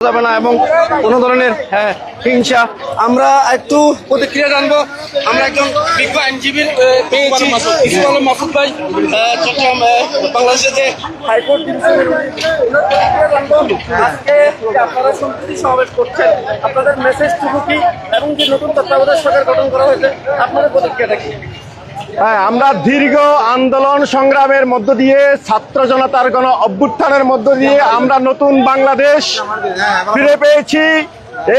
যাবে না এবং কোনো ধরনের হিংসা। আমরা একটু প্রতিক্রিয়া জানবো। আমরা একজন বিজ্ঞ আইনজীবীর পেয়েছি, ইসুফ আলম মাসুদ ভাই, চট্টগ্রাম বাংলাদেশের যে হাইকোর্ট আজকে আপনারা সম্প্রতি সমাবেশ করছেন, আপনাদের মেসেজটুকু কি এবং যে নতুন তত্ত্বাবধায়ক সরকার গঠন করা হয়েছে আপনাদের প্রতিক্রিয়াটা কি? হ্যাঁ, আমরা দীর্ঘ আন্দোলন সংগ্রামের মধ্য দিয়ে ছাত্র জনতার গণ অভ্যুত্থানের মধ্য দিয়ে আমরা নতুন বাংলাদেশ ফিরে পেয়েছি।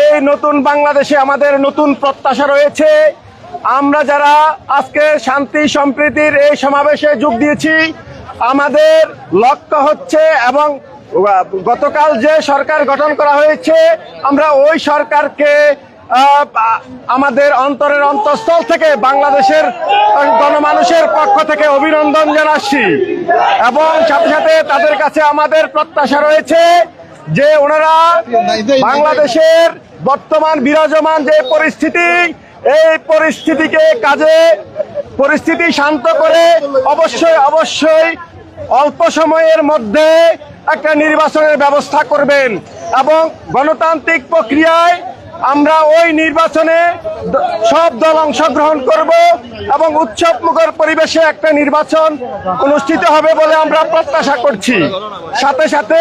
এই নতুন বাংলাদেশে আমাদের নতুন প্রত্যাশা রয়েছে। আমরা যারা আজকে শান্তি সম্প্রীতির এই সমাবেশে যোগ দিয়েছি, আমাদের লক্ষ্য হচ্ছে এবং গতকাল যে সরকার গঠন করা হয়েছে আমরা ওই সরকারকে আমাদের অন্তরের অন্তঃস্থল থেকে বাংলাদেশের গণমানুষের পক্ষ থেকে অভিনন্দন জানাচ্ছি এবং সাথে সাথে তাদের কাছে আমাদের প্রত্যাশা রয়েছে যে ওনারা বাংলাদেশের বর্তমান বিরাজমান যে পরিস্থিতি, এই পরিস্থিতিকে পরিস্থিতি শান্ত করে অবশ্যই অল্প সময়ের মধ্যে একটা নির্বাচনের ব্যবস্থা করবেন এবং গণতান্ত্রিক প্রক্রিয়ায় আমরা ওই নির্বাচনে সব দল অংশগ্রহণ করব এবং উৎসবমুখর পরিবেশে একটা নির্বাচন অনুষ্ঠিত হবে বলে আমরা প্রত্যাশা করছি। সাথে সাথে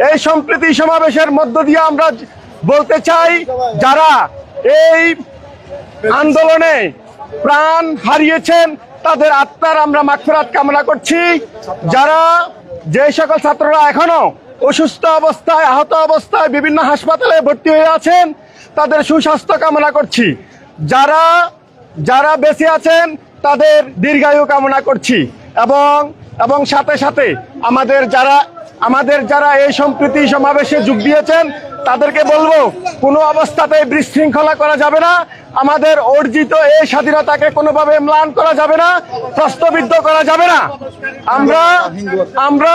এই সম্প্রীতি সমাবেশের মধ্য দিয়ে আমরা বলতে চাই, যারা এই আন্দোলনে প্রাণ হারিয়েছেন তাদের আত্মার আমরা মাগফিরাত কামনা করছি। যারা যে সকল ছাত্ররা এখনো অসুস্থ অবস্থায়, আহত অবস্থায় বিভিন্ন হাসপাতালে ভর্তি হয়ে আছেন তাদের সুস্বাস্থ্য কামনা করছি। যারা বেঁচে আছেন তাদের দীর্ঘায়ু কামনা করছি এবং সাথে সাথে আমাদের যারা এই সম্প্রীতি সমাবেশে যোগ দিয়েছেন তাদেরকে বলবো, কোনো অবস্থাতেই বিশৃঙ্খলা করা যাবে না। আমাদের অর্জিত এই স্বাধীনতাকে কোনোভাবে ম্লান করা যাবে না, প্রশ্নবিদ্ধ করা যাবে না। আমরা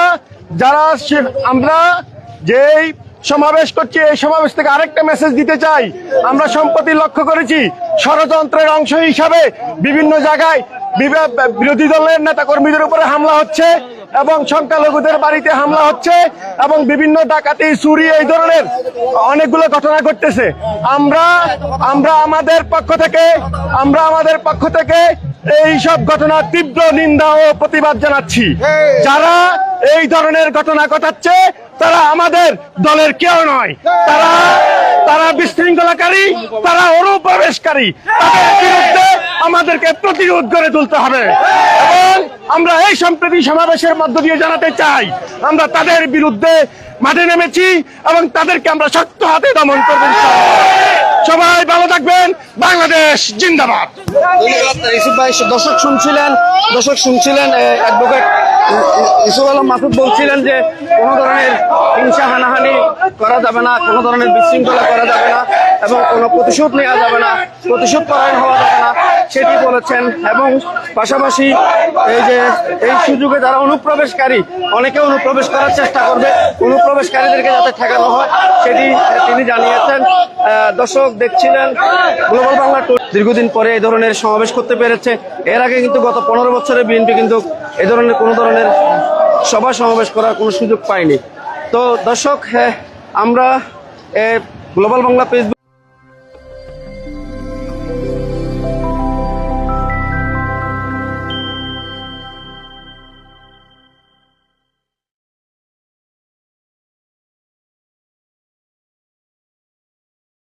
যেই সমাবেশ করছি এই সমাবেশ থেকে আরেকটা মেসেজ দিতে চাই। আমরা সম্প্রতি লক্ষ্য করেছি ষড়যন্ত্রের অংশ হিসাবে বিভিন্ন জায়গায় বিরোধী দলের নেতা কর্মীদের উপরে হামলা হচ্ছে এবং সংখ্যালঘুদের বাড়িতে হামলা হচ্ছে এবং বিভিন্ন ডাকাতি, চুরি, এই ধরনের অনেকগুলো ঘটনা ঘটতেছে। আমরা আমাদের পক্ষ থেকে এই সব ঘটনার তীব্র নিন্দা ও প্রতিবাদ জানাচ্ছি। যারা এই ধরনের ঘটনা ঘটাচ্ছে তারা আমাদের দলের কেউ নয়, তারা বিশৃঙ্খলাকারী, তারা অনুপ্রবেশকারী। তাদের বিরুদ্ধে আমাদেরকে প্রতিরোধ গড়ে তুলতে হবে এবং আমরা এই সম্প্রীতি সমাবেশের মধ্য দিয়ে জানাতে চাই আমরা তাদের বিরুদ্ধে মাঠে নেমেছি এবং তাদেরকে আমরা শক্ত হাতে দমন করব। সবাই ভালো থাকবেন। বাংলাদেশ জিন্দাবাদ। ইসুফ ভাই, দর্শক শুনছিলেন অ্যাডভোকেট ইসুফ আলম মাসুদ বলছিলেন যে কোনো ধরনের হিংসা হানাহানি করা যাবে না, কোনো ধরনের বিশৃঙ্খলা করা যাবে না এবং কোনো প্রতিশোধ নেওয়া যাবে না, প্রতিশোধ পরায়ণ হওয়া যাবে না, সেটি বলেছেন। এবং পাশাপাশি এই সুযোগে যারা অনুপ্রবেশকারী, অনেকে অনুপ্রবেশ করার চেষ্টা করবে, অনুপ্রবেশকারীদেরকে যাতে ঠেকানো হয় সেটি তিনি জানিয়েছেন। দর্শক দেখছিলেন গ্লোবাল বাংলা টুর দীর্ঘদিন পরে এই ধরনের সমাবেশ করতে পেরেছে। এর আগে কিন্তু গত 15 বছরে বিএনপি কিন্তু এই ধরনের কোনো ধরনের সভা সমাবেশ করার কোনো সুযোগ পায়নি। তো দর্শক, আমরা গ্লোবাল বাংলা পেজ